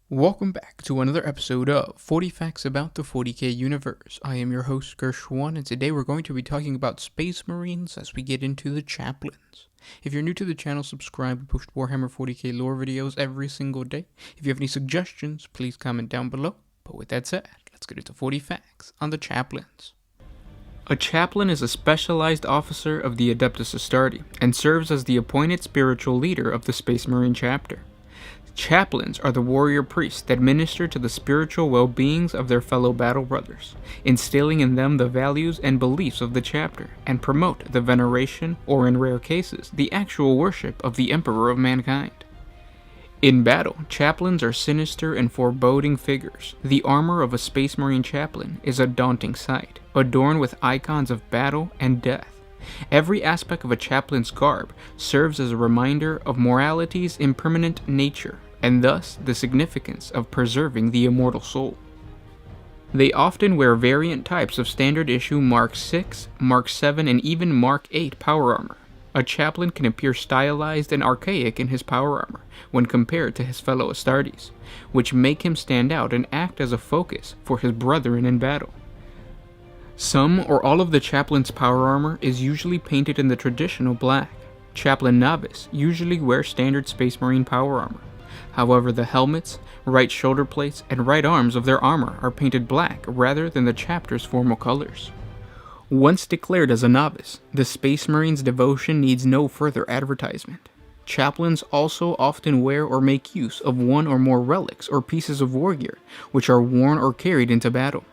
Welcome back to another episode of 40 Facts About the 40K Universe. I am your host, Gershwan, and today we're going to be talking about Space Marines as we get into the Chaplains. If you're new to the channel, subscribe. We post Warhammer 40K lore videos every single day. If you have any suggestions, please comment down below. But with that said, let's get into 40 Facts on the Chaplains. A Chaplain is a specialized officer of the Adeptus Astartes and serves as the appointed spiritual leader of the Space Marine chapter. Chaplains are the warrior priests that minister to the spiritual well-beings of their fellow battle brothers, instilling in them the values and beliefs of the chapter, and promote the veneration, or in rare cases, the actual worship of the Emperor of mankind. In battle, chaplains are sinister and foreboding figures. The armor of a Space Marine chaplain is a daunting sight, adorned with icons of battle and death. Every aspect of a chaplain's garb serves as a reminder of morality's impermanent nature, and thus the significance of preserving the immortal soul. They often wear variant types of standard issue Mark 6, Mark 7, and even Mark 8 power armor. A chaplain can appear stylized and archaic in his power armor when compared to his fellow Astartes, which make him stand out and act as a focus for his brethren in battle. Some or all of the chaplain's power armor is usually painted in the traditional black. Chaplain novice usually wear standard Space Marine power armor. However, the helmets, right shoulder plates, and right arms of their armor are painted black rather than the chapter's formal colors. Once declared as a novice, the Space Marine's devotion needs no further advertisement. Chaplains also often wear or make use of one or more relics or pieces of war gear, which are worn or carried into battle.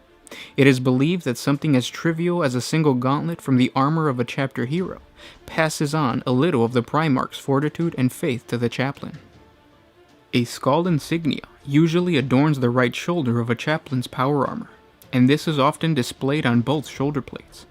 It is believed that something as trivial as a single gauntlet from the armor of a chapter hero passes on a little of the Primarch's fortitude and faith to the chaplain. A skull insignia usually adorns the right shoulder of a chaplain's power armor, and this is often displayed on both shoulder plates.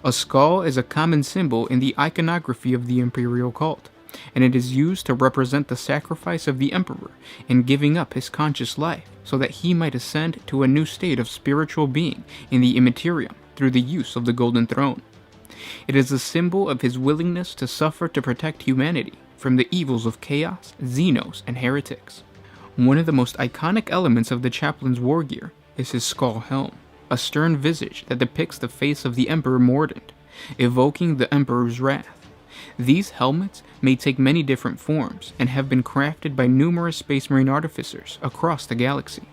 A skull is a common symbol in the iconography of the imperial cult, and it is used to represent the sacrifice of the emperor in giving up his conscious life so that he might ascend to a new state of spiritual being in the immaterium through the use of the golden throne. It is a symbol of his willingness to suffer to protect humanity from the evils of chaos, xenos, and heretics. One of the most iconic elements of the chaplain's war gear is his skull helm, a stern visage that depicts the face of the Emperor Mordant, evoking the Emperor's wrath. These helmets may take many different forms and have been crafted by numerous Space Marine artificers across the galaxy.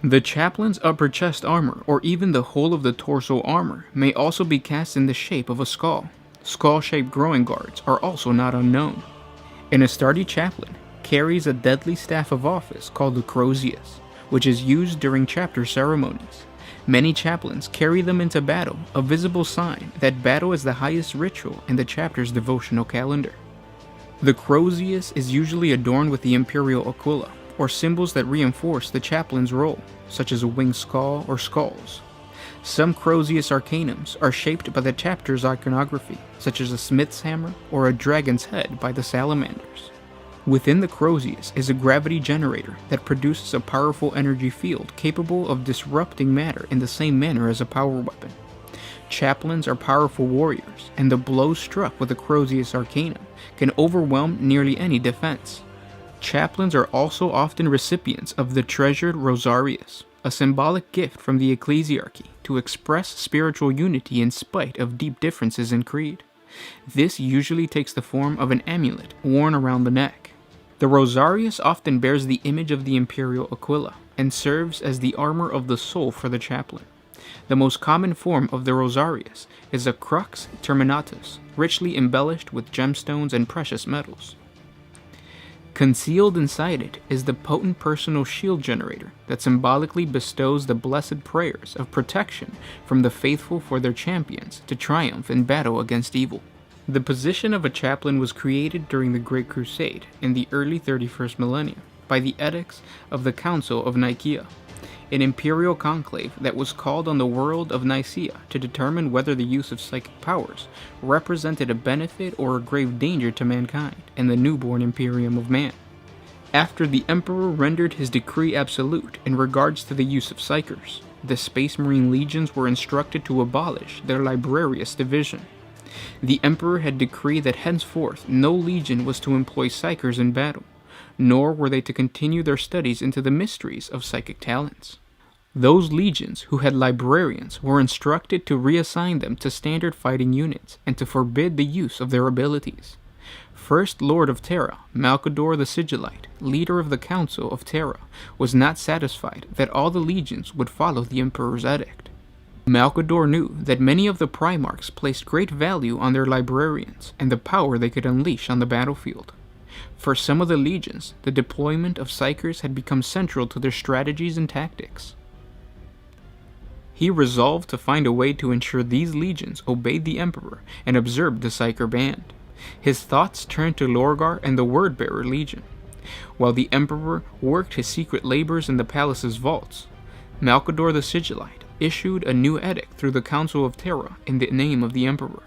The chaplain's upper chest armor, or even the whole of the torso armor, may also be cast in the shape of a skull. Skull-shaped growing guards are also not unknown. An Astarte chaplain carries a deadly staff of office called the Crozius, which is used during chapter ceremonies. Many chaplains carry them into battle, a visible sign that battle is the highest ritual in the chapter's devotional calendar. The Crozius is usually adorned with the imperial aquila, or symbols that reinforce the chaplain's role, such as a winged skull or skulls. Some Crozius arcanums are shaped by the chapter's iconography, such as a smith's hammer or a dragon's head by the salamanders. Within the Crozius is a gravity generator that produces a powerful energy field capable of disrupting matter in the same manner as a power weapon. Chaplains are powerful warriors, and the blows struck with a Crozius arcanum can overwhelm nearly any defense. Chaplains are also often recipients of the treasured Rosarius, a symbolic gift from the ecclesiarchy to express spiritual unity in spite of deep differences in creed. This usually takes the form of an amulet worn around the neck. The Rosarius often bears the image of the imperial aquila and serves as the armor of the soul for the chaplain. The most common form of the Rosarius is a crux terminatus, richly embellished with gemstones and precious metals. Concealed inside it is the potent personal shield generator that symbolically bestows the blessed prayers of protection from the faithful for their champions to triumph in battle against evil. The position of a chaplain was created during the Great Crusade in the early 31st millennium by the edicts of the Council of Nicaea, an imperial conclave that was called on the world of Nicaea to determine whether the use of psychic powers represented a benefit or a grave danger to mankind and the newborn imperium of man. After the emperor rendered his decree absolute in regards to the use of psychers, the Space Marine legions were instructed to abolish their librarius division. The emperor had decreed that henceforth no legion was to employ psychers in battle, nor were they to continue their studies into the mysteries of psychic talents. Those legions who had librarians were instructed to reassign them to standard fighting units and to forbid the use of their abilities. First Lord of Terra, Malcador the Sigillite, leader of the Council of Terra, was not satisfied that all the legions would follow the Emperor's edict. Malcador knew that many of the Primarchs placed great value on their librarians and the power they could unleash on the battlefield. For some of the legions, the deployment of Psykers had become central to their strategies and tactics. He resolved to find a way to ensure these legions obeyed the Emperor and observed the Psyker band. His thoughts turned to Lorgar and the Wordbearer Legion. While the Emperor worked his secret labors in the palace's vaults, Malcador the Sigillite issued a new edict through the Council of Terra in the name of the Emperor.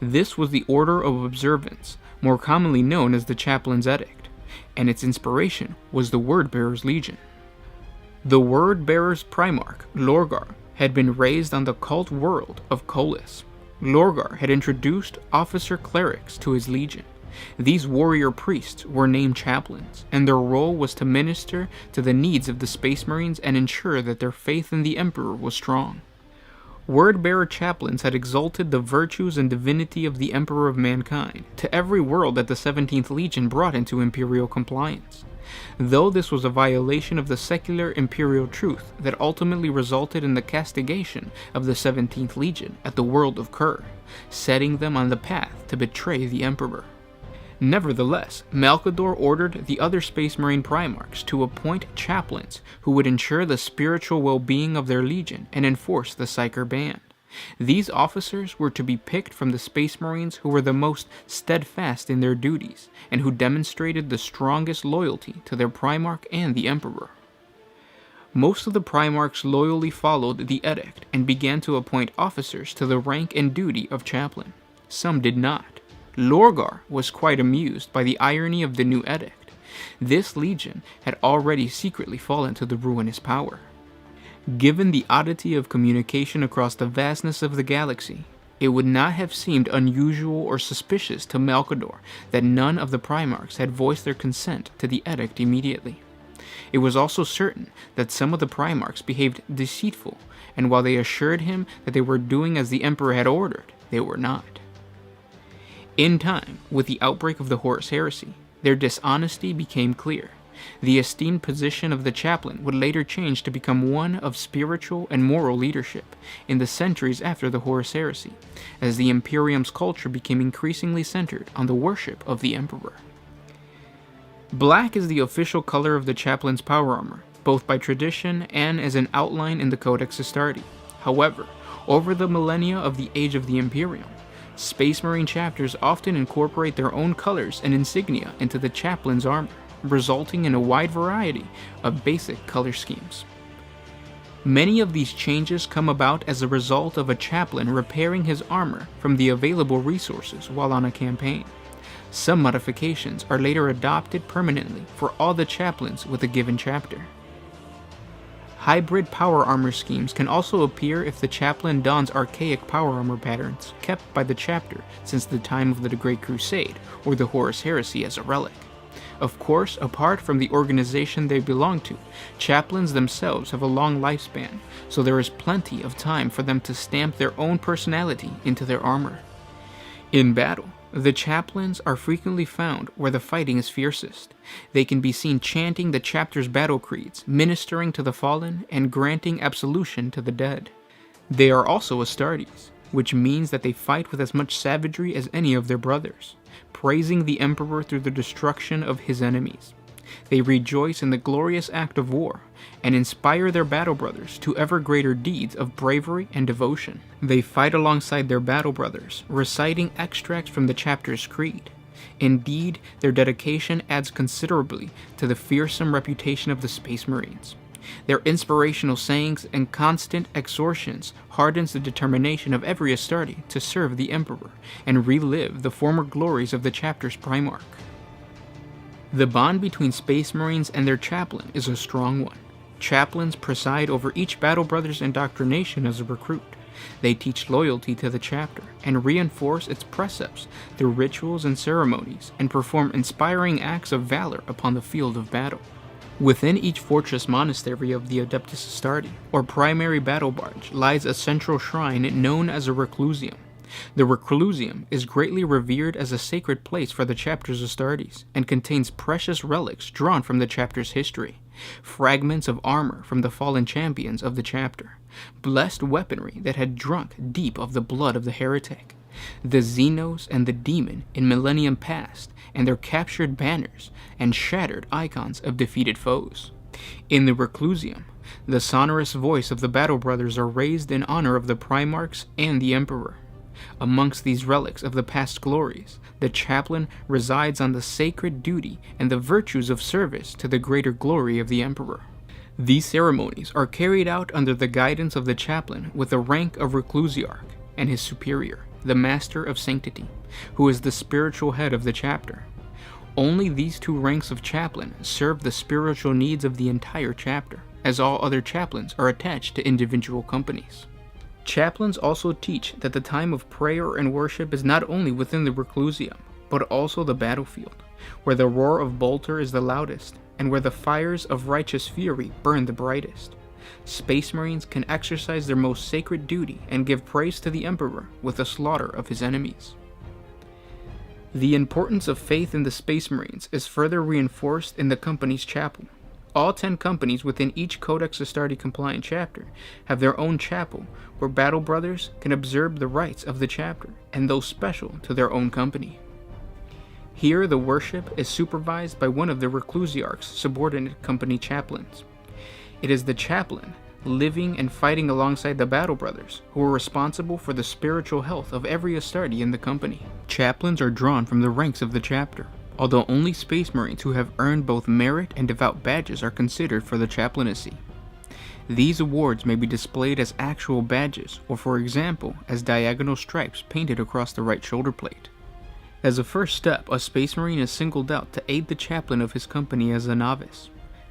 This was the Order of Observance, more commonly known as the Chaplin's Edict, and its inspiration was the Wordbearer's Legion. The Wordbearer's Primarch, Lorgar, had been raised on the cult world of Colis. Lorgar had introduced officer clerics to his legion. These warrior priests were named chaplains, and their role was to minister to the needs of the Space Marines and ensure that their faith in the Emperor was strong. Wordbearer chaplains had exalted the virtues and divinity of the Emperor of Mankind to every world that the 17th Legion brought into Imperial compliance. Though this was a violation of the secular imperial truth that ultimately resulted in the castigation of the 17th Legion at the world of Kur, setting them on the path to betray the Emperor. Nevertheless, Malcador ordered the other Space Marine Primarchs to appoint chaplains who would ensure the spiritual well-being of their legion and enforce the Psyker ban. These officers were to be picked from the Space Marines who were the most steadfast in their duties, and who demonstrated the strongest loyalty to their Primarch and the Emperor. Most of the Primarchs loyally followed the edict and began to appoint officers to the rank and duty of chaplain. Some did not. Lorgar was quite amused by the irony of the new edict. This legion had already secretly fallen to the ruinous power. Given the oddity of communication across the vastness of the galaxy, it would not have seemed unusual or suspicious to Malcador that none of the Primarchs had voiced their consent to the edict immediately. It was also certain that some of the Primarchs behaved deceitful, and while they assured him that they were doing as the Emperor had ordered, they were not. In time, with the outbreak of the Horus Heresy, their dishonesty became clear. The esteemed position of the chaplain would later change to become one of spiritual and moral leadership in the centuries after the Horus Heresy, as the Imperium's culture became increasingly centered on the worship of the Emperor. Black is the official color of the chaplain's power armor, both by tradition and as an outline in the Codex Astartes. However, over the millennia of the Age of the Imperium, Space Marine chapters often incorporate their own colors and insignia into the chaplain's armor, resulting in a wide variety of basic color schemes. Many of these changes come about as a result of a chaplain repairing his armor from the available resources while on a campaign. Some modifications are later adopted permanently for all the chaplains with a given chapter. Hybrid power armor schemes can also appear if the chaplain dons archaic power armor patterns kept by the chapter since the time of the Great Crusade or the Horus Heresy as a relic. Of course, apart from the organization they belong to, chaplains themselves have a long lifespan, so there is plenty of time for them to stamp their own personality into their armor. In battle, the chaplains are frequently found where the fighting is fiercest. They can be seen chanting the chapter's battle creeds, ministering to the fallen, and granting absolution to the dead. They are also Astartes, which means that they fight with as much savagery as any of their brothers, praising the Emperor through the destruction of his enemies. They rejoice in the glorious act of war, and inspire their battle brothers to ever greater deeds of bravery and devotion. They fight alongside their battle brothers, reciting extracts from the chapter's creed. Indeed, their dedication adds considerably to the fearsome reputation of the Space Marines. Their inspirational sayings and constant exhortations hardens the determination of every Astarte to serve the Emperor and relive the former glories of the chapter's Primarch. The bond between Space Marines and their chaplain is a strong one. Chaplains preside over each battle brother's indoctrination as a recruit, They teach loyalty to the chapter and reinforce its precepts through rituals and ceremonies, and perform inspiring acts of valor upon the field of battle. Within each fortress monastery of the Adeptus Astartes, or primary battle barge, lies a central shrine known as a reclusium. The reclusium is greatly revered as a sacred place for the chapter's Astartes, and contains precious relics drawn from the chapter's history, fragments of armor from the fallen champions of the chapter, blessed weaponry that had drunk deep of the blood of the heretic, the Xenos and the Demon in millennium past, and their captured banners and shattered icons of defeated foes. In the reclusium, the sonorous voice of the Battle Brothers are raised in honor of the Primarchs and the Emperor. Amongst these relics of the past glories, the chaplain resides on the sacred duty and the virtues of service to the greater glory of the Emperor. These ceremonies are carried out under the guidance of the chaplain with the rank of reclusiarch, and his superior, the Master of Sanctity, who is the spiritual head of the chapter. Only these two ranks of chaplain serve the spiritual needs of the entire chapter, as all other chaplains are attached to individual companies. Chaplains also teach that the time of prayer and worship is not only within the reclusium, but also the battlefield, where the roar of bolter is the loudest, and where the fires of righteous fury burn the brightest. Space Marines can exercise their most sacred duty and give praise to the Emperor with the slaughter of his enemies. The importance of faith in the Space Marines is further reinforced in the company's chapel. All 10 companies within each Codex Astartes compliant chapter have their own chapel where Battle Brothers can observe the rites of the chapter and those special to their own company. Here the worship is supervised by one of the reclusiarch's subordinate company chaplains. It is the chaplain, living and fighting alongside the Battle Brothers, who are responsible for the spiritual health of every Astarte in the company. Chaplains are drawn from the ranks of the chapter, although only Space Marines who have earned both merit and devout badges are considered for the chaplaincy. These awards may be displayed as actual badges, or for example, as diagonal stripes painted across the right shoulder plate. As a first step, a Space Marine is singled out to aid the chaplain of his company as a novice.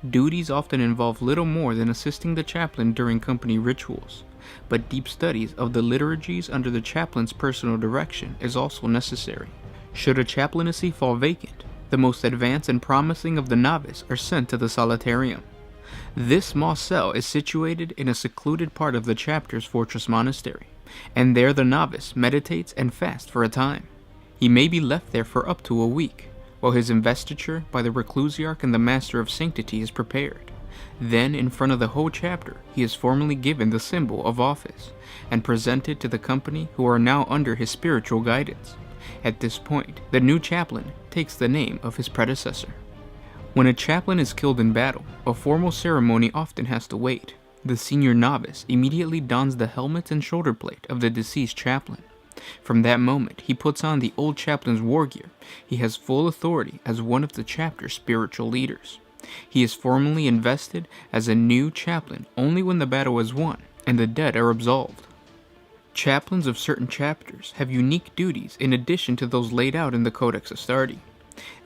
Duties often involve little more than assisting the chaplain during company rituals, but deep studies of the liturgies under the chaplain's personal direction is also necessary. Should a chaplaincy fall vacant, the most advanced and promising of the novice are sent to the solitarium. This small cell is situated in a secluded part of the chapter's fortress monastery, and there the novice meditates and fasts for a time. He may be left there for up to a week, while his investiture by the reclusiarch and the Master of Sanctity is prepared. Then, in front of the whole chapter, he is formally given the symbol of office, and presented to the company who are now under his spiritual guidance. At this point, the new chaplain takes the name of his predecessor. When a chaplain is killed in battle, a formal ceremony often has to wait. The senior novice immediately dons the helmet and shoulder plate of the deceased chaplain. From that moment, he puts on the old chaplain's war gear. He has full authority as one of the chapter's spiritual leaders. He is formally invested as a new chaplain only when the battle is won and the dead are absolved. Chaplains of certain chapters have unique duties in addition to those laid out in the Codex Astartes.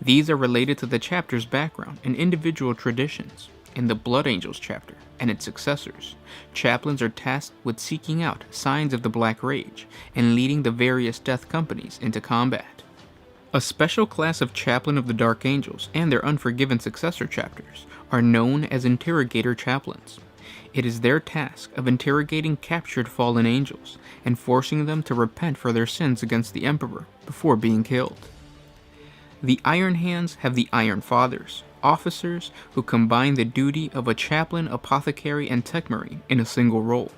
These are related to the chapter's background and individual traditions. In the Blood Angels chapter and its successors, chaplains are tasked with seeking out signs of the Black Rage and leading the various death companies into combat. A special class of Chaplain of the Dark Angels and their Unforgiven successor chapters are known as Interrogator Chaplains. It is their task of interrogating captured fallen angels and forcing them to repent for their sins against the Emperor before being killed. The Iron Hands have the Iron Fathers, officers who combine the duty of a chaplain, apothecary, and tech marine in a single role.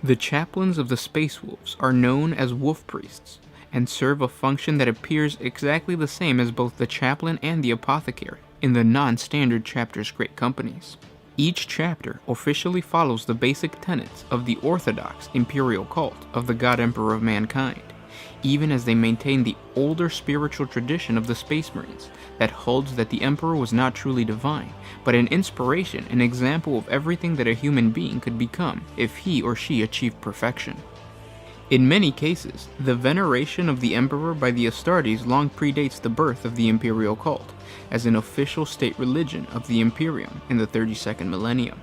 The chaplains of the Space Wolves are known as Wolf Priests and serve a function that appears exactly the same as both the chaplain and the apothecary in the non-standard chapter's great companies. Each chapter officially follows the basic tenets of the orthodox imperial cult of the God Emperor of mankind, even as they maintain the older spiritual tradition of the Space Marines that holds that the Emperor was not truly divine, but an inspiration and example of everything that a human being could become if he or she achieved perfection. In many cases, the veneration of the Emperor by the Astartes long predates the birth of the imperial cult, as an official state religion of the Imperium in the 32nd millennium.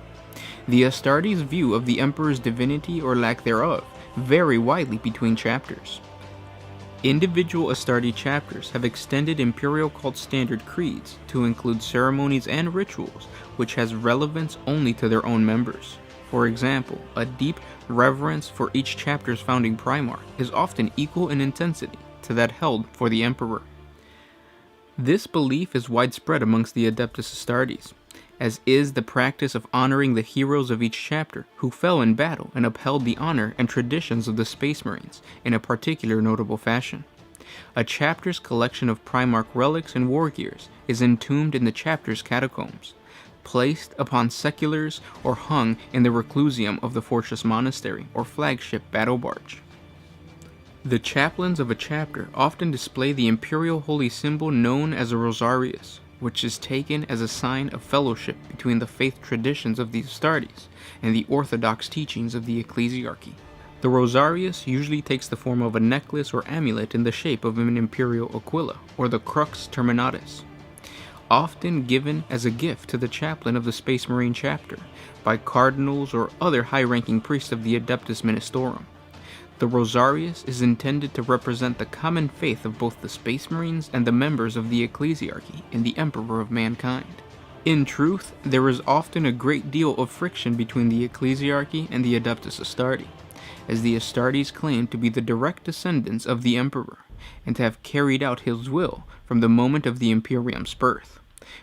The Astartes' view of the Emperor's divinity or lack thereof vary widely between chapters. Individual Astarte chapters have extended imperial cult standard creeds to include ceremonies and rituals which has relevance only to their own members. For example, a deep reverence for each chapter's founding Primarch is often equal in intensity to that held for the Emperor. This belief is widespread amongst the Adeptus Astartes, as is the practice of honoring the heroes of each chapter who fell in battle and upheld the honor and traditions of the Space Marines in a particular notable fashion. A chapter's collection of Primarch relics and war gears is entombed in the chapter's catacombs, placed upon seculars or hung in the reclusium of the Fortress Monastery or flagship battle barge. The chaplains of a chapter often display the imperial holy symbol known as a rosarius, which is taken as a sign of fellowship between the faith traditions of the Astartes and the orthodox teachings of the ecclesiarchy. The rosarius usually takes the form of a necklace or amulet in the shape of an imperial aquila, or the crux terminatus, often given as a gift to the chaplain of the Space Marine chapter by cardinals or other high-ranking priests of the Adeptus Ministorum. The rosarius is intended to represent the common faith of both the Space Marines and the members of the ecclesiarchy in the Emperor of Mankind. In truth, there is often a great deal of friction between the ecclesiarchy and the Adeptus Astarte, as the Astartes claim to be the direct descendants of the Emperor, and to have carried out his will from the moment of the Imperium's birth,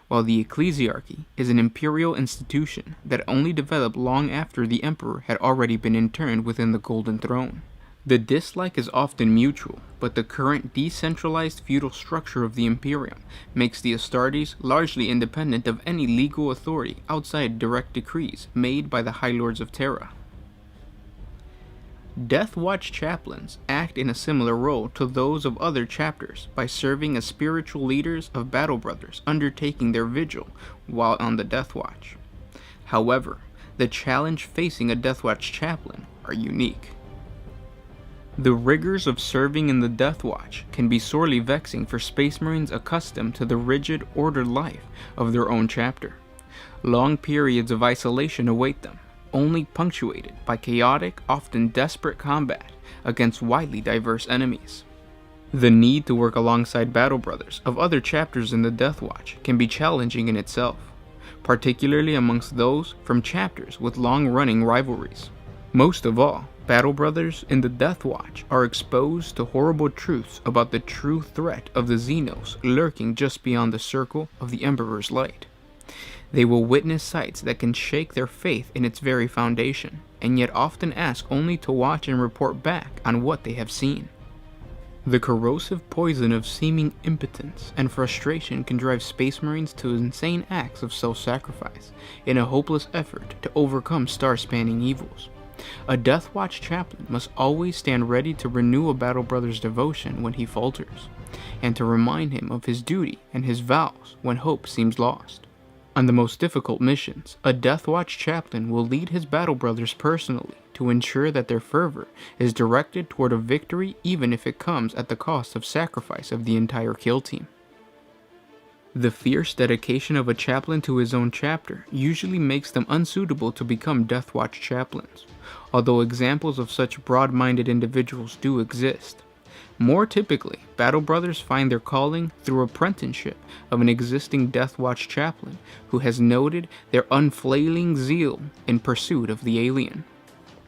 while the ecclesiarchy is an imperial institution that only developed long after the Emperor had already been interned within the Golden Throne. The dislike is often mutual, but the current decentralized feudal structure of the Imperium makes the Astartes largely independent of any legal authority outside direct decrees made by the High Lords of Terra. Death Watch chaplains act in a similar role to those of other chapters by serving as spiritual leaders of battle brothers undertaking their vigil while on the Death Watch. However, the challenge facing a Death Watch chaplain are unique. The rigors of serving in the Death Watch can be sorely vexing for Space Marines accustomed to the rigid, ordered life of their own chapter. Long periods of isolation await them, only punctuated by chaotic, often desperate combat against widely diverse enemies. The need to work alongside battle brothers of other chapters in the Death Watch can be challenging in itself, particularly amongst those from chapters with long-running rivalries. Most of all, battle brothers in the Death Watch are exposed to horrible truths about the true threat of the Xenos lurking just beyond the circle of the Emperor's light. They will witness sights that can shake their faith in its very foundation, and yet often ask only to watch and report back on what they have seen. The corrosive poison of seeming impotence and frustration can drive Space Marines to insane acts of self-sacrifice in a hopeless effort to overcome star-spanning evils. A Death Watch chaplain must always stand ready to renew a battle brother's devotion when he falters, and to remind him of his duty and his vows when hope seems lost. On the most difficult missions, a Death Watch chaplain will lead his battle brothers personally to ensure that their fervor is directed toward a victory, even if it comes at the cost of sacrifice of the entire kill team. The fierce dedication of a chaplain to his own chapter usually makes them unsuitable to become Death Watch chaplains, although examples of such broad-minded individuals do exist. More typically, battle brothers find their calling through apprenticeship of an existing Death Watch chaplain who has noted their unfailing zeal in pursuit of the alien.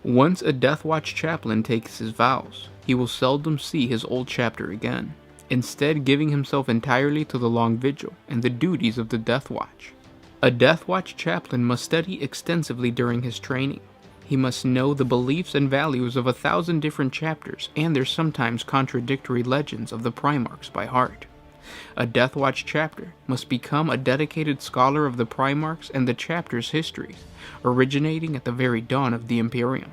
Once a Death Watch chaplain takes his vows, he will seldom see his old chapter again, instead giving himself entirely to the long vigil and the duties of the Death Watch. A Death Watch chaplain must study extensively during his training. He must know the beliefs and values of 1,000 different chapters and their sometimes contradictory legends of the Primarchs by heart. A Death Watch chapter must become a dedicated scholar of the Primarchs and the chapter's histories, originating at the very dawn of the Imperium.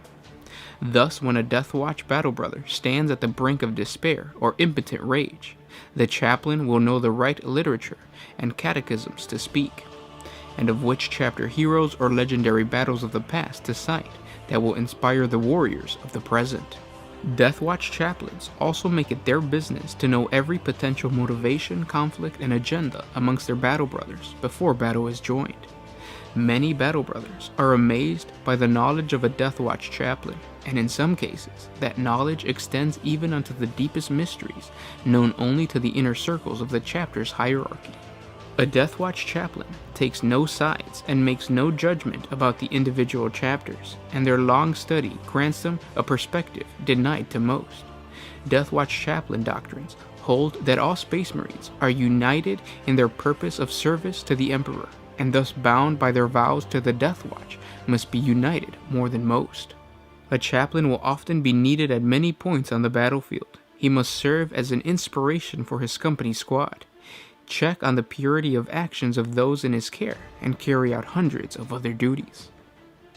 Thus, when a Death Watch battle brother stands at the brink of despair or impotent rage, the chaplain will know the right literature and catechisms to speak, and of which chapter heroes or legendary battles of the past to cite that will inspire the warriors of the present. Death Watch chaplains also make it their business to know every potential motivation, conflict, and agenda amongst their battle brothers before battle is joined. Many Battle Brothers are amazed by the knowledge of a Deathwatch Chaplain, and in some cases, that knowledge extends even unto the deepest mysteries known only to the inner circles of the chapter's hierarchy. A Deathwatch Chaplain takes no sides and makes no judgment about the individual chapters, and their long study grants them a perspective denied to most. Deathwatch Chaplain doctrines hold that all Space Marines are united in their purpose of service to the Emperor, and thus bound by their vows to the Deathwatch must be united more than most. A chaplain will often be needed at many points on the battlefield. He must serve as an inspiration for his company squad, check on the purity of actions of those in his care, and carry out hundreds of other duties.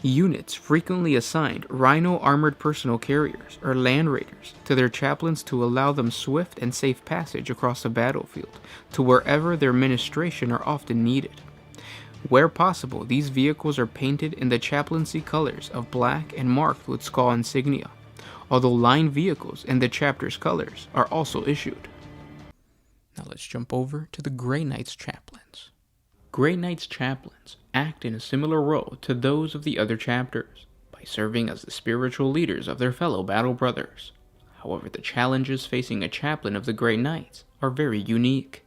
Units frequently assigned Rhino armored personal carriers or land raiders to their chaplains to allow them swift and safe passage across the battlefield to wherever their ministration are often needed. Where possible, these vehicles are painted in the chaplaincy colors of black and marked with skull insignia, although line vehicles in the chapter's colors are also issued. Now let's jump over to the Grey Knights Chaplains. Grey Knights Chaplains act in a similar role to those of the other chapters, by serving as the spiritual leaders of their fellow battle brothers. However, the challenges facing a chaplain of the Grey Knights are very unique.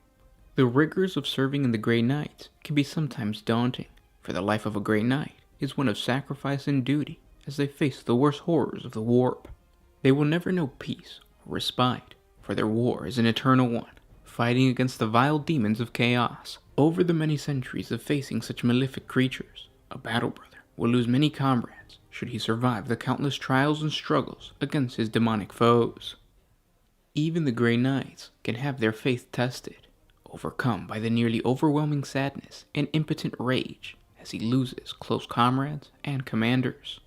The rigors of serving in the Grey Knights can be sometimes daunting, for the life of a Grey Knight is one of sacrifice and duty as they face the worst horrors of the warp. They will never know peace or respite, for their war is an eternal one, fighting against the vile demons of chaos. Over the many centuries of facing such malefic creatures, a battle brother will lose many comrades should he survive the countless trials and struggles against his demonic foes. Even the Grey Knights can have their faith tested, overcome by the nearly overwhelming sadness and impotent rage as he loses close comrades and commanders.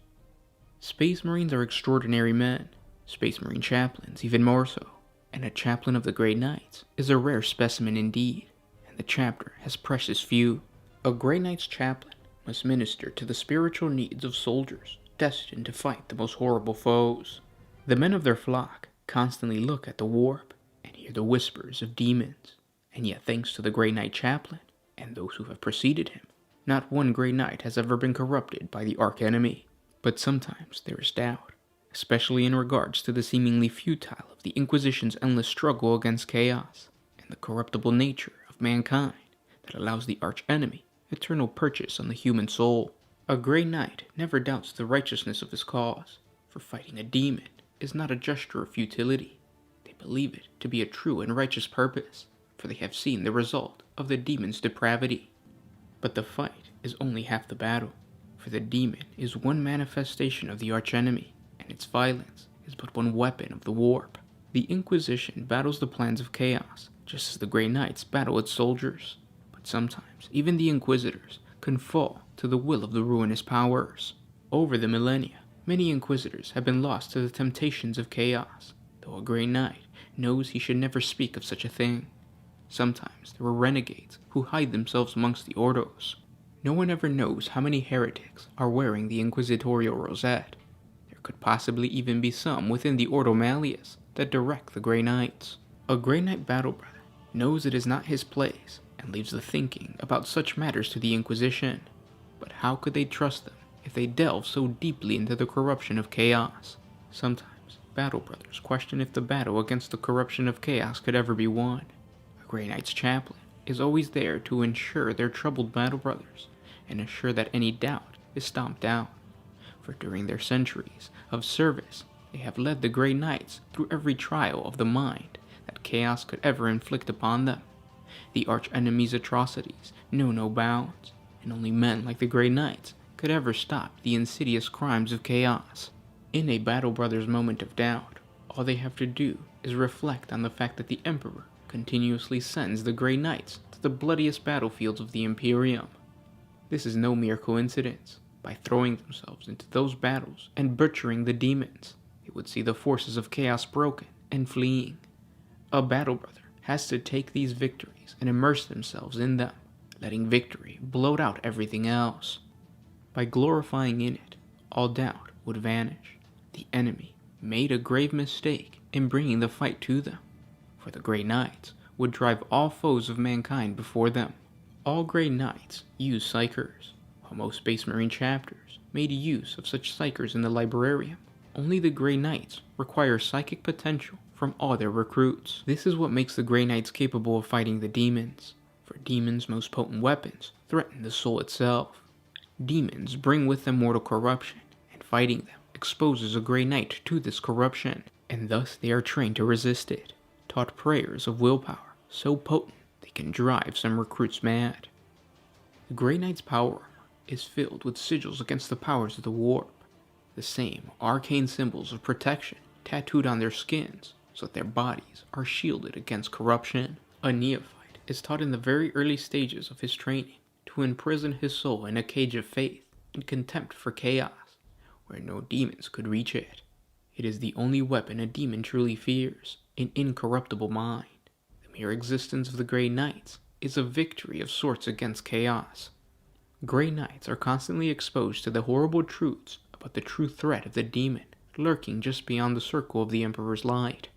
Space Marines are extraordinary men, Space Marine chaplains even more so, and a chaplain of the Grey Knights is a rare specimen indeed, and the chapter has precious few. A Grey Knights chaplain must minister to the spiritual needs of soldiers destined to fight the most horrible foes. The men of their flock constantly look at the warp and hear the whispers of demons, and yet thanks to the Grey Knight chaplain and those who have preceded him, not one Grey Knight has ever been corrupted by the arch-enemy. But sometimes there is doubt, especially in regards to the seemingly futile of the Inquisition's endless struggle against chaos, and the corruptible nature of mankind that allows the arch-enemy eternal purchase on the human soul. A Grey Knight never doubts the righteousness of his cause, for fighting a demon is not a gesture of futility. They believe it to be a true and righteous purpose, for they have seen the result of the demon's depravity. But the fight is only half the battle, for the demon is one manifestation of the arch-enemy, and its violence is but one weapon of the warp. The Inquisition battles the plans of chaos, just as the Grey Knights battle its soldiers. But sometimes, even the Inquisitors can fall to the will of the ruinous powers. Over the millennia, many Inquisitors have been lost to the temptations of chaos, though a Grey Knight knows he should never speak of such a thing. Sometimes there were renegades who hide themselves amongst the Ordos. No one ever knows how many heretics are wearing the Inquisitorial rosette. There could possibly even be some within the Ordo Malleus that direct the Grey Knights. A Grey Knight battle brother knows it is not his place and leaves the thinking about such matters to the Inquisition. But how could they trust them if they delve so deeply into the corruption of chaos? Sometimes battle brothers question if the battle against the corruption of chaos could ever be won. A Grey Knight's chaplain is always there to ensure their troubled battle brothers and assure that any doubt is stomped out. For during their centuries of service, they have led the Grey Knights through every trial of the mind that chaos could ever inflict upon them. The arch-enemy's atrocities know no bounds, and only men like the Grey Knights could ever stop the insidious crimes of chaos. In a battle brother's moment of doubt, all they have to do is reflect on the fact that the Emperor continuously sends the Grey Knights to the bloodiest battlefields of the Imperium. This is no mere coincidence. By throwing themselves into those battles and butchering the demons, they would see the forces of chaos broken and fleeing. A battle brother has to take these victories and immerse themselves in them, letting victory blot out everything else. By glorifying in it, all doubt would vanish. The enemy made a grave mistake in bringing the fight to them, for the Grey Knights would drive all foes of mankind before them. All Grey Knights use psychers, While most Space Marine chapters made use of such psychers in the Librarium, only the Grey Knights require psychic potential from all their recruits. This is what makes the Grey Knights capable of fighting the demons, for demons' most potent weapons threaten the soul itself. Demons bring with them mortal corruption, and fighting them exposes a Grey Knight to this corruption, and thus they are trained to resist it, taught prayers of willpower so potent they can drive some recruits mad. The Grey Knight's power armor is filled with sigils against the powers of the warp, the same arcane symbols of protection tattooed on their skins so that their bodies are shielded against corruption. A neophyte is taught in the very early stages of his training to imprison his soul in a cage of faith and contempt for chaos, where no demons could reach it. It is the only weapon a demon truly fears, an incorruptible mind. The mere existence of the Grey Knights is a victory of sorts against chaos. Grey Knights are constantly exposed to the horrible truths about the true threat of the demon lurking just beyond the circle of the Emperor's light.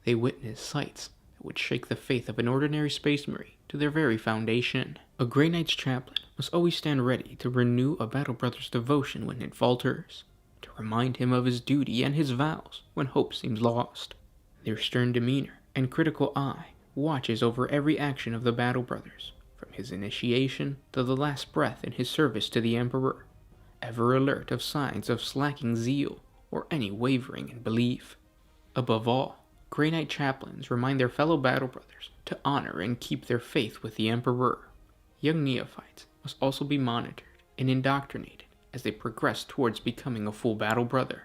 They witness sights that would shake the faith of an ordinary Space Marine to their very foundation. A Grey Knight's chaplain must always stand ready to renew a battle brother's devotion when it falters, to remind him of his duty and his vows when hope seems lost. Their stern demeanor and critical eye watches over every action of the battle brothers, from his initiation to the last breath in his service to the Emperor, ever alert of signs of slacking zeal or any wavering in belief. Above all, Grey Knight chaplains remind their fellow battle brothers to honor and keep their faith with the Emperor. Young neophytes must also be monitored and indoctrinated as they progress towards becoming a full battle brother.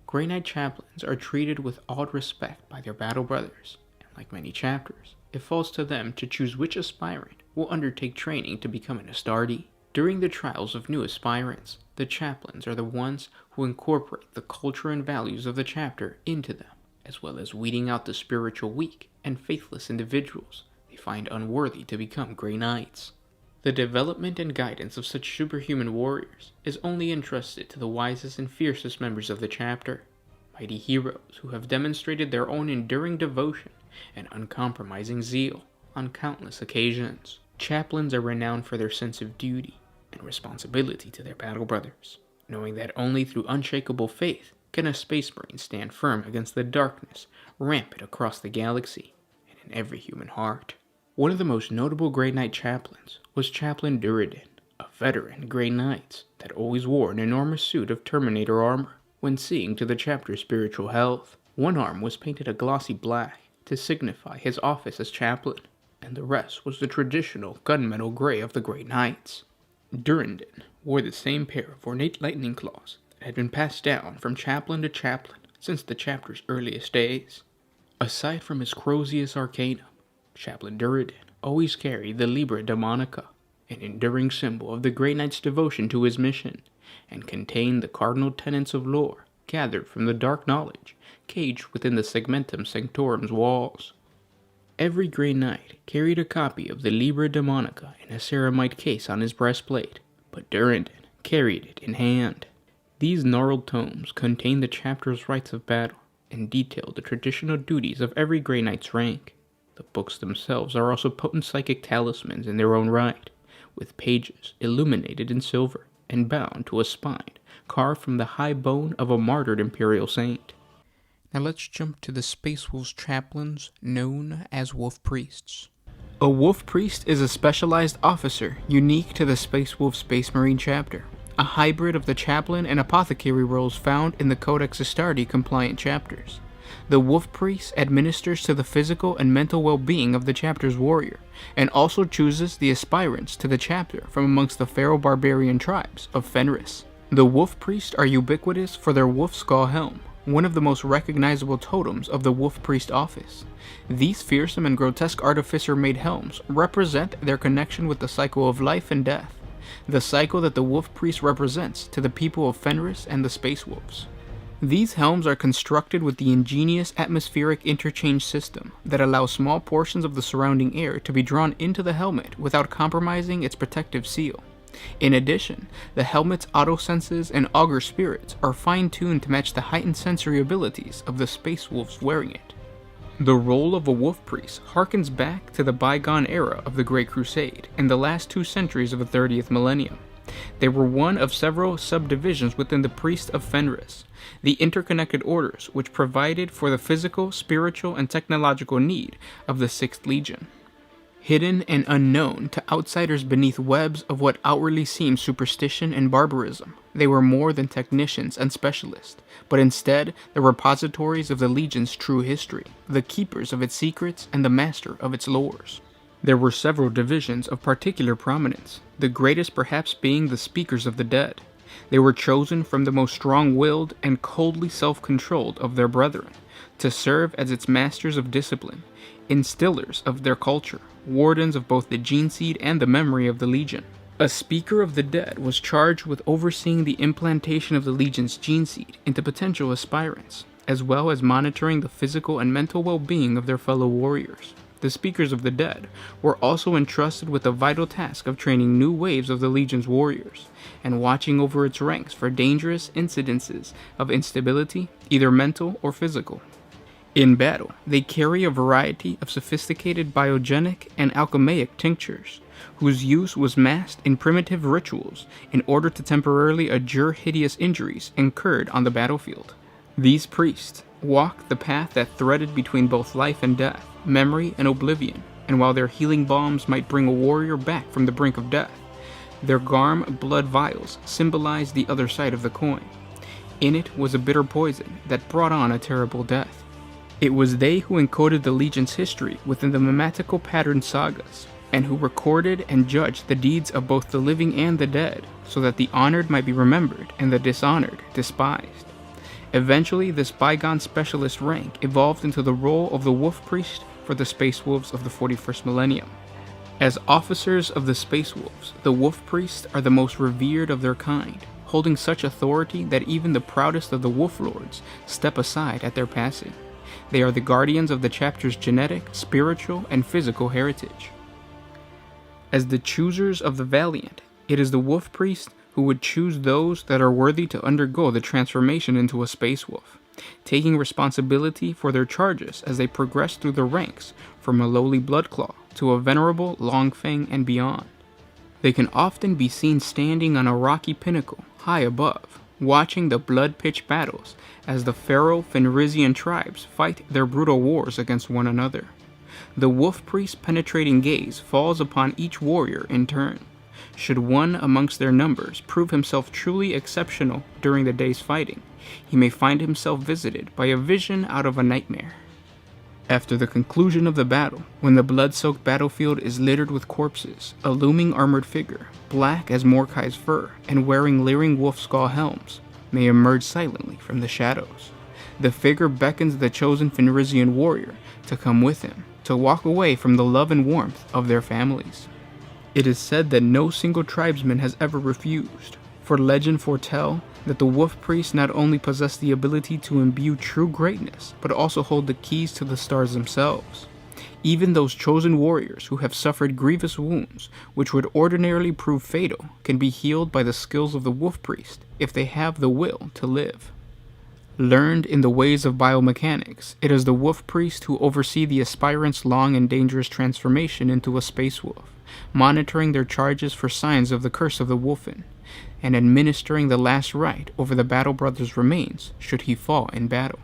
Grey Knight chaplains are treated with awed respect by their battle brothers, and like many chapters, it falls to them to choose which aspirant will undertake training to become an Astartes. During the trials of new aspirants, the chaplains are the ones who incorporate the culture and values of the chapter into them, as well as weeding out the spiritual weak and faithless individuals they find unworthy to become Grey Knights. The development and guidance of such superhuman warriors is only entrusted to the wisest and fiercest members of the chapter, mighty heroes who have demonstrated their own enduring devotion and uncompromising zeal on countless occasions. Chaplains are renowned for their sense of duty and responsibility to their battle brothers, knowing that only through unshakable faith can a Space Marine stand firm against the darkness rampant across the galaxy and in every human heart. One of the most notable Grey Knight chaplains was Chaplain Duradin, a veteran Grey Knight that always wore an enormous suit of Terminator armor when seeing to the chapter's spiritual health. One arm was painted a glossy black to signify his office as chaplain, and the rest was the traditional gunmetal gray of the Grey Knights. Durandon wore the same pair of ornate lightning claws that had been passed down from chaplain to chaplain since the chapter's earliest days. Aside from his Crozius Arcanum, Chaplain Duradin always carried the Libra Demonica, an enduring symbol of the Grey Knight's devotion to his mission, and contained the cardinal tenets of lore gathered from the dark knowledge caged within the Segmentum Sanctorum's walls. Every Grey Knight carried a copy of the Libra Demonica in a ceramite case on his breastplate, but Durandon carried it in hand. These gnarled tomes contain the chapter's rites of battle and detail the traditional duties of every Grey Knight's rank. The books themselves are also potent psychic talismans in their own right, with pages illuminated in silver and bound to a spine carved from the high bone of a martyred Imperial saint. Now let's jump to the Space Wolves chaplains, known as Wolf Priests. A Wolf Priest is a specialized officer unique to the Space Wolf Space Marine chapter, a hybrid of the chaplain and apothecary roles found in the Codex Astartes compliant chapters. The Wolf Priest administers to the physical and mental well-being of the chapter's warrior, and also chooses the aspirants to the chapter from amongst the feral barbarian tribes of Fenris. The Wolf Priests are ubiquitous for their wolf skull helm, one of the most recognizable totems of the Wolf Priest office. These fearsome and grotesque artificer-made helms represent their connection with the cycle of life and death, the cycle that the Wolf Priest represents to the people of Fenris and the Space Wolves. These helms are constructed with the ingenious atmospheric interchange system that allows small portions of the surrounding air to be drawn into the helmet without compromising its protective seal. In addition, the helmet's auto-senses and augur spirits are fine-tuned to match the heightened sensory abilities of the Space Wolves wearing it. The role of a Wolf Priest harkens back to the bygone era of the Great Crusade and the last 2 centuries of the 30th millennium. They were one of several subdivisions within the Priest of Fenris, the interconnected orders which provided for the physical, spiritual, and technological need of the 6th Legion. Hidden and unknown to outsiders beneath webs of what outwardly seems superstition and barbarism, they were more than technicians and specialists, but instead the repositories of the Legion's true history, the keepers of its secrets, and the master of its lores. There were several divisions of particular prominence, the greatest perhaps being the Speakers of the Dead. They were chosen from the most strong-willed and coldly self-controlled of their brethren, to serve as its masters of discipline, instillers of their culture, wardens of both the gene seed and the memory of the Legion. A Speaker of the Dead was charged with overseeing the implantation of the Legion's gene seed into potential aspirants, as well as monitoring the physical and mental well-being of their fellow warriors. The Speakers of the Dead were also entrusted with the vital task of training new waves of the Legion's warriors, and watching over its ranks for dangerous incidences of instability, either mental or physical. In battle, they carry a variety of sophisticated biogenic and alchemaic tinctures, whose use was masked in primitive rituals in order to temporarily adjure hideous injuries incurred on the battlefield. These priests walked the path that threaded between both life and death, memory and oblivion, and while their healing balms might bring a warrior back from the brink of death, their Garm blood vials symbolized the other side of the coin. In it was a bitter poison that brought on a terrible death. It was they who encoded the Legion's history within the memetical pattern sagas, and who recorded and judged the deeds of both the living and the dead, so that the honored might be remembered and the dishonored despised. Eventually, this bygone specialist rank evolved into the role of the Wolf Priest for the Space Wolves of the 41st millennium. As officers of the Space Wolves, the Wolf Priests are the most revered of their kind, holding such authority that even the proudest of the Wolf Lords step aside at their passing. They are the guardians of the chapter's genetic, spiritual, and physical heritage. As the choosers of the valiant, it is the Wolf Priest who would choose those that are worthy to undergo the transformation into a Space Wolf, taking responsibility for their charges as they progress through the ranks from a lowly Bloodclaw to a venerable Longfang and beyond. They can often be seen standing on a rocky pinnacle high above, watching the blood-pitched battles as the feral Fenrisian tribes fight their brutal wars against one another. The Wolf Priest's penetrating gaze falls upon each warrior in turn. Should one amongst their numbers prove himself truly exceptional during the day's fighting, he may find himself visited by a vision out of a nightmare. After the conclusion of the battle, when the blood-soaked battlefield is littered with corpses, a looming armored figure, black as Mordecai's fur and wearing leering wolf skull helms, may emerge silently from the shadows. The figure beckons the chosen Fenrisian warrior to come with him, to walk away from the love and warmth of their families. It is said that no single tribesman has ever refused, for legend foretell that the Wolf Priest not only possess the ability to imbue true greatness, but also hold the keys to the stars themselves. Even those chosen warriors who have suffered grievous wounds, which would ordinarily prove fatal, can be healed by the skills of the Wolf Priest if they have the will to live. Learned in the ways of biomechanics, it is the Wolf Priest who oversee the aspirant's long and dangerous transformation into a Space Wolf, monitoring their charges for signs of the curse of the Wolfen, and administering the last rite over the Battle Brother's remains should he fall in battle.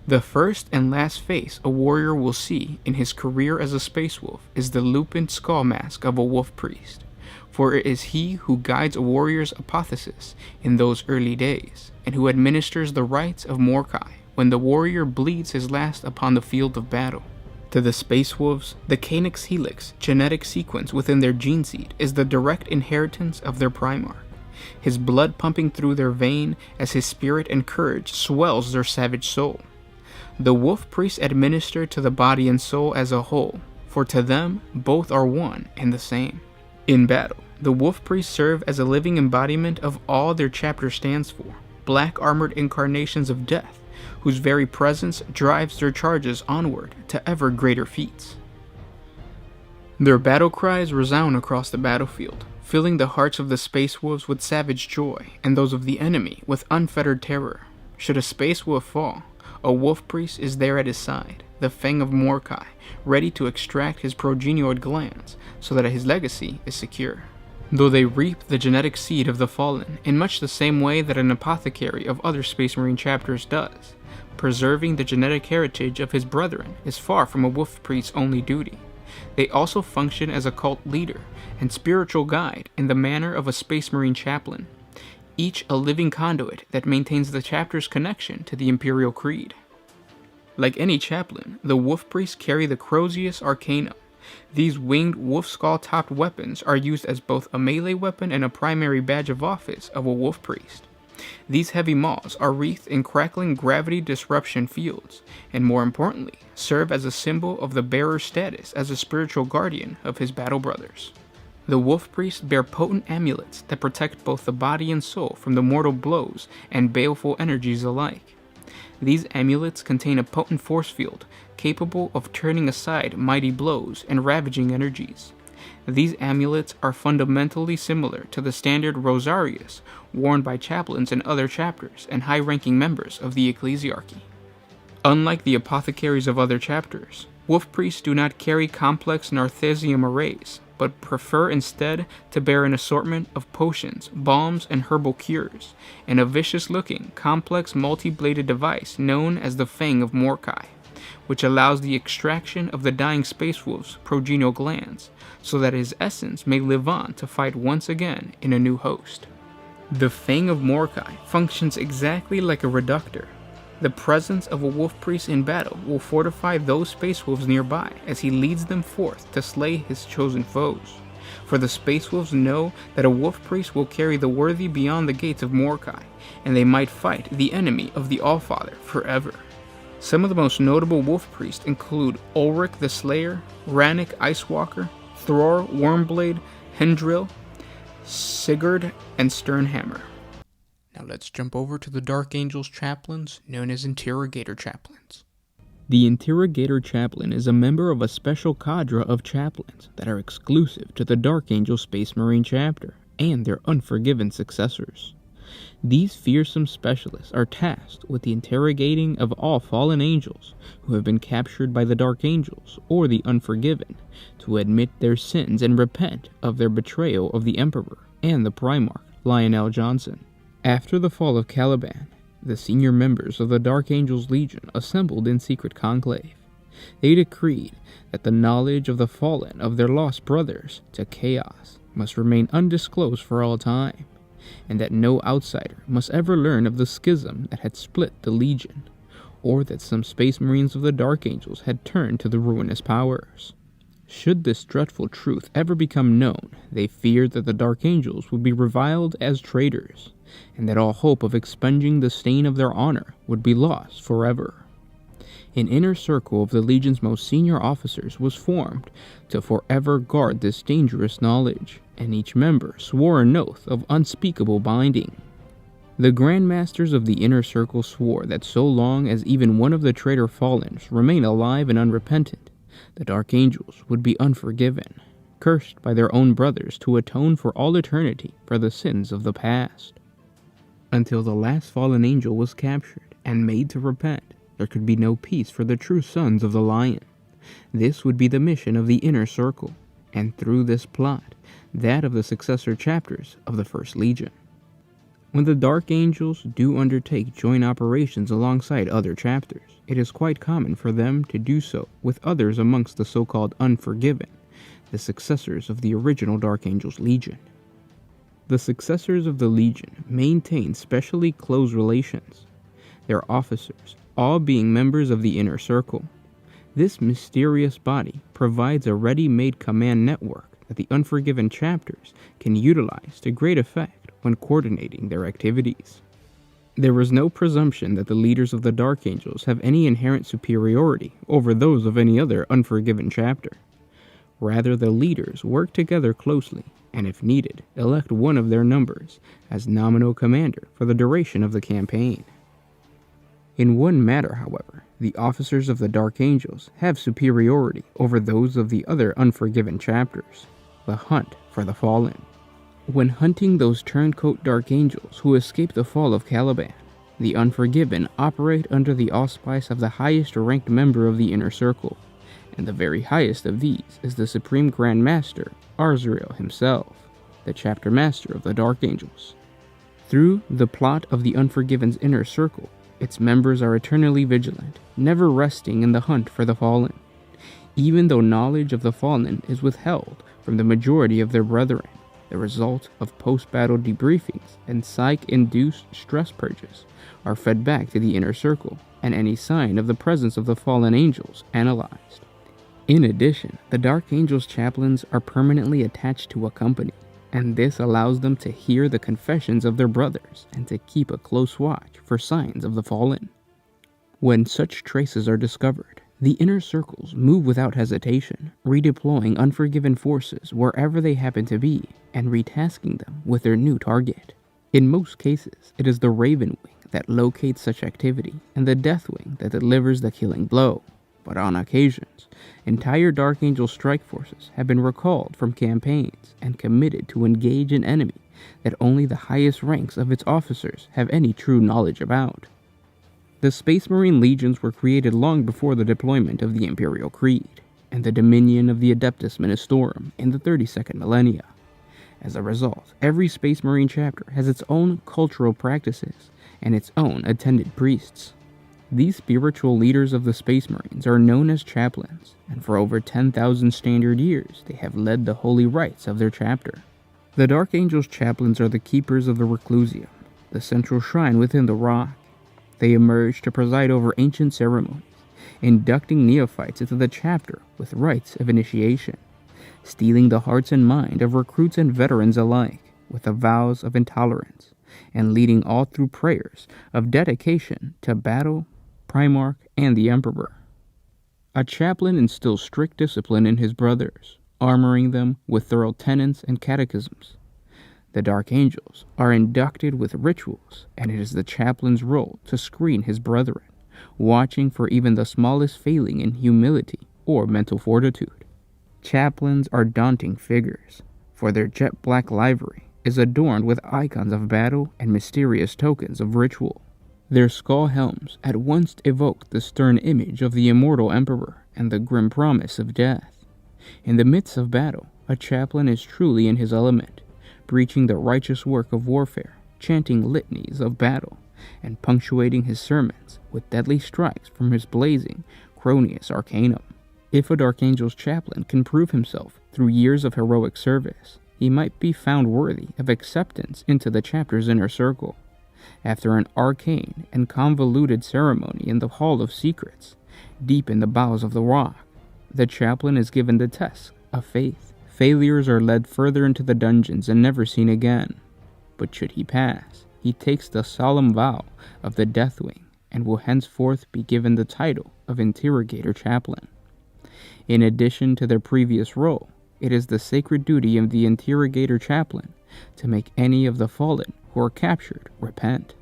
The first and last face a warrior will see in his career as a Space Wolf is the lupin skull mask of a Wolf Priest, for it is he who guides a warrior's apotheosis in those early days, and who administers the rites of Mordecai when the warrior bleeds his last upon the field of battle. To the Space Wolves, the Calyx Helix genetic sequence within their gene seed is the direct inheritance of their Primarch, his blood pumping through their vein as his spirit and courage swells their savage soul. The Wolf Priests administer to the body and soul as a whole, for to them both are one and the same. In battle, the Wolf Priests serve as a living embodiment of all their chapter stands for, black armored incarnations of death, whose very presence drives their charges onward to ever greater feats. Their battle cries resound across the battlefield, filling the hearts of the Space Wolves with savage joy and those of the enemy with unfettered terror. Should a Space Wolf fall, a Wolf Priest is there at his side, the Fang of Mordecai, ready to extract his progenoid glands so that his legacy is secure. though they reap the genetic seed of the fallen in much the same way that an apothecary of other Space Marine chapters does. Preserving the genetic heritage of his brethren is far from a wolf priest's only duty. They also function as a cult leader and spiritual guide in the manner of a Space Marine chaplain, each a living conduit that maintains the chapter's connection to the Imperial Creed. Like any chaplain, the wolf priests carry the Crozius Arcanum. These winged wolf skull-topped weapons are used as both a melee weapon and a primary badge of office of a wolf priest. These heavy maws are wreathed in crackling gravity disruption fields, and more importantly, serve as a symbol of the bearer's status as a spiritual guardian of his battle brothers. The wolf priests bear potent amulets that protect both the body and soul from the mortal blows and baleful energies alike. These amulets contain a potent force field capable of turning aside mighty blows and ravaging energies. These amulets are fundamentally similar to the standard rosarius worn by chaplains in other chapters and high-ranking members of the ecclesiarchy. Unlike the apothecaries of other chapters, wolf priests do not carry complex narthesium arrays, but prefer instead to bear an assortment of potions, balms, and herbal cures, and a vicious-looking, complex multi-bladed device known as the Fang of Morkai, which allows the extraction of the dying space wolf's progenial glands, so that his essence may live on to fight once again in a new host. The Fang of Morkai functions exactly like a reductor. The presence of a wolf priest in battle will fortify those space wolves nearby as he leads them forth to slay his chosen foes. For the space wolves know that a wolf priest will carry the worthy beyond the gates of Morkai, and they might fight the enemy of the Allfather forever. Some of the most notable wolf priests include Ulrich the Slayer, Rannick Icewalker, Thror Wormblade, Hendril, Sigurd, and Sternhammer. Now let's jump over to the Dark Angels chaplains, known as Interrogator Chaplains. The Interrogator Chaplain is a member of a special cadre of chaplains that are exclusive to the Dark Angel Space Marine chapter and their unforgiven successors. These fearsome specialists are tasked with the interrogating of all fallen angels who have been captured by the Dark Angels or the Unforgiven to admit their sins and repent of their betrayal of the Emperor and the Primarch, Lionel Johnson. After the fall of Caliban, the senior members of the Dark Angels Legion assembled in secret conclave. They decreed that the knowledge of the fallen of their lost brothers to Chaos must remain undisclosed for all time, and that no outsider must ever learn of the schism that had split the Legion, or that some Space Marines of the Dark Angels had turned to the ruinous powers. Should this dreadful truth ever become known, they feared that the Dark Angels would be reviled as traitors, and that all hope of expunging the stain of their honor would be lost forever. An inner circle of the Legion's most senior officers was formed to forever guard this dangerous knowledge, and each member swore an oath of unspeakable binding. The Grand Masters of the Inner Circle swore that so long as even one of the traitor fallens remained alive and unrepentant, the Dark Angels would be unforgiven, cursed by their own brothers to atone for all eternity for the sins of the past. Until the last fallen angel was captured and made to repent, there could be no peace for the true sons of the Lion. This would be the mission of the Inner Circle, and through this plot, that of the successor chapters of the First Legion. When the Dark Angels do undertake joint operations alongside other chapters, it is quite common for them to do so with others amongst the so-called Unforgiven, the successors of the original Dark Angels Legion. The successors of the Legion maintain specially close relations, their officers all being members of the Inner Circle. This mysterious body provides a ready-made command network that the Unforgiven chapters can utilize to great effect when coordinating their activities. There is no presumption that the leaders of the Dark Angels have any inherent superiority over those of any other Unforgiven chapter. Rather, the leaders work together closely, and if needed, elect one of their numbers as nominal commander for the duration of the campaign. In one matter, however, the officers of the Dark Angels have superiority over those of the other Unforgiven chapters: the hunt for the fallen. When hunting those turncoat Dark Angels who escaped the fall of Caliban, the Unforgiven operate under the auspice of the highest ranked member of the Inner Circle, and the very highest of these is the Supreme Grand Master, Arzriel himself. the chapter master of the Dark Angels. Through the plot of the Unforgiven's inner circle, its members are eternally vigilant, never resting in the hunt for the fallen. Even though knowledge of the fallen is withheld from the majority of their brethren, the result of post-battle debriefings and psych-induced stress purges are fed back to the inner circle, and any sign of the presence of the fallen angels analyzed. In addition, the Dark Angels chaplains are permanently attached to a company, and this allows them to hear the confessions of their brothers and to keep a close watch for signs of the fallen. When such traces are discovered, the inner circles move without hesitation, redeploying unforgiven forces wherever they happen to be and retasking them with their new target. In most cases, it is the Raven Wing that locates such activity and the Death Wing that delivers the killing blow. But on occasions, entire Dark Angel strike forces have been recalled from campaigns and committed to engage an enemy that only the highest ranks of its officers have any true knowledge about. The Space Marine Legions were created long before the deployment of the Imperial Creed and the dominion of the Adeptus Ministorum in the 32nd millennia. As a result, every Space Marine chapter has its own cultural practices and its own attended priests. These spiritual leaders of the Space Marines are known as chaplains, and for over 10,000 standard years they have led the holy rites of their chapter. The Dark Angels chaplains are the keepers of the Reclusium, the central shrine within the rock. They emerge to preside over ancient ceremonies, inducting neophytes into the chapter with rites of initiation, stealing the hearts and mind of recruits and veterans alike with the vows of intolerance, and leading all through prayers of dedication to battle, Primarch, and the Emperor. A chaplain instills strict discipline in his brothers, armoring them with thorough tenets and catechisms. The Dark Angels are inducted with rituals, and it is the chaplain's role to screen his brethren, watching for even the smallest failing in humility or mental fortitude. Chaplains are daunting figures, for their jet black livery is adorned with icons of battle and mysterious tokens of ritual. Their skull helms at once evoke the stern image of the immortal emperor and the grim promise of death. In the midst of battle, a chaplain is truly in his element, preaching the righteous work of warfare, chanting litanies of battle, and punctuating his sermons with deadly strikes from his blazing Cronius Arcanum. If a Dark Angel's chaplain can prove himself through years of heroic service, he might be found worthy of acceptance into the chapter's inner circle. After an arcane and convoluted ceremony in the Hall of Secrets, deep in the bowels of the rock, the chaplain is given the test of faith. Failures are led further into the dungeons and never seen again. But should he pass, he takes the solemn vow of the Deathwing and will henceforth be given the title of Interrogator Chaplain. In addition to their previous role, it is the sacred duty of the Interrogator Chaplain to make any of the fallen who are captured repent.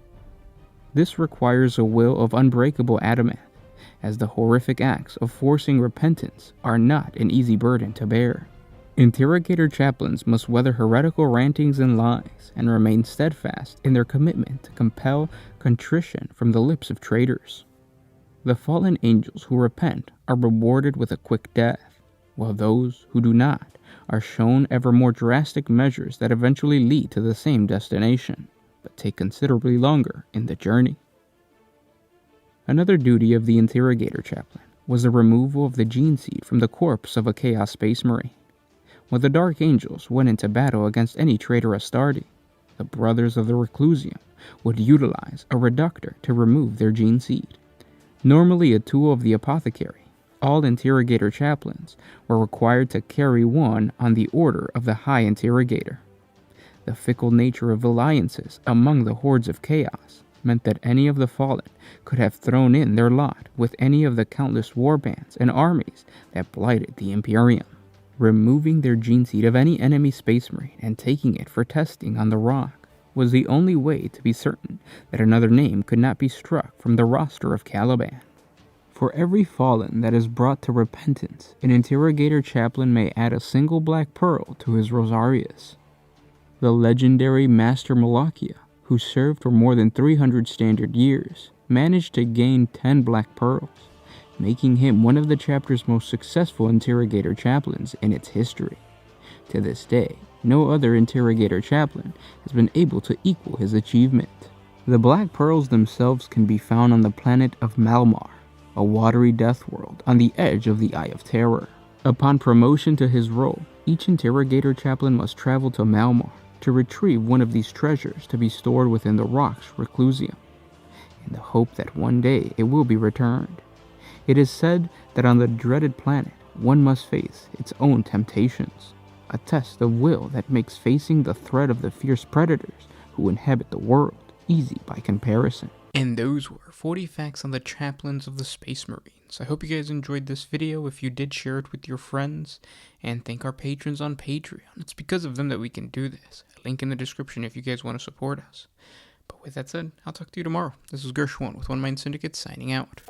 This requires a will of unbreakable adamant, as the horrific acts of forcing repentance are not an easy burden to bear. Interrogator chaplains must weather heretical rantings and lies and remain steadfast in their commitment to compel contrition from the lips of traitors. The fallen angels who repent are rewarded with a quick death, while those who do not are shown ever more drastic measures that eventually lead to the same destination, but take considerably longer in the journey. Another duty of the Interrogator Chaplain was the removal of the gene seed from the corpse of a Chaos Space Marine. When the Dark Angels went into battle against any traitor Astartes, the Brothers of the Reclusium would utilize a reductor to remove their gene seed. Normally a tool of the apothecary, all Interrogator Chaplains were required to carry one on the order of the High Interrogator. The fickle nature of alliances among the hordes of chaos meant that any of the fallen could have thrown in their lot with any of the countless warbands and armies that blighted the Imperium. Removing their gene seed of any enemy space marine and taking it for testing on the rock was the only way to be certain that another name could not be struck from the roster of Caliban. For every fallen that is brought to repentance, an Interrogator Chaplain may add a single black pearl to his rosarius. The legendary Master Malakia, who served for more than 300 standard years, managed to gain 10 black pearls, making him one of the chapter's most successful Interrogator Chaplains in its history. To this day, no other Interrogator Chaplain has been able to equal his achievement. The Black Pearls themselves can be found on the planet of Malmar, a watery death world on the edge of the Eye of Terror. Upon promotion to his role, each Interrogator Chaplain must travel to Malmar to retrieve one of these treasures to be stored within the Rock's Reclusium, in the hope that one day it will be returned. It is said that on the dreaded planet, one must face its own temptations, a test of will that makes facing the threat of the fierce predators who inhabit the world easy by comparison. And those were 40 facts on the Chaplains of the Space Marines. I hope you guys enjoyed this video. If you did, share it with your friends, and thank our patrons on Patreon. It's because of them that we can do this. Link in the description if you guys want to support us. But with that said, I'll talk to you tomorrow. This is Gershwan with One Mind Syndicate signing out.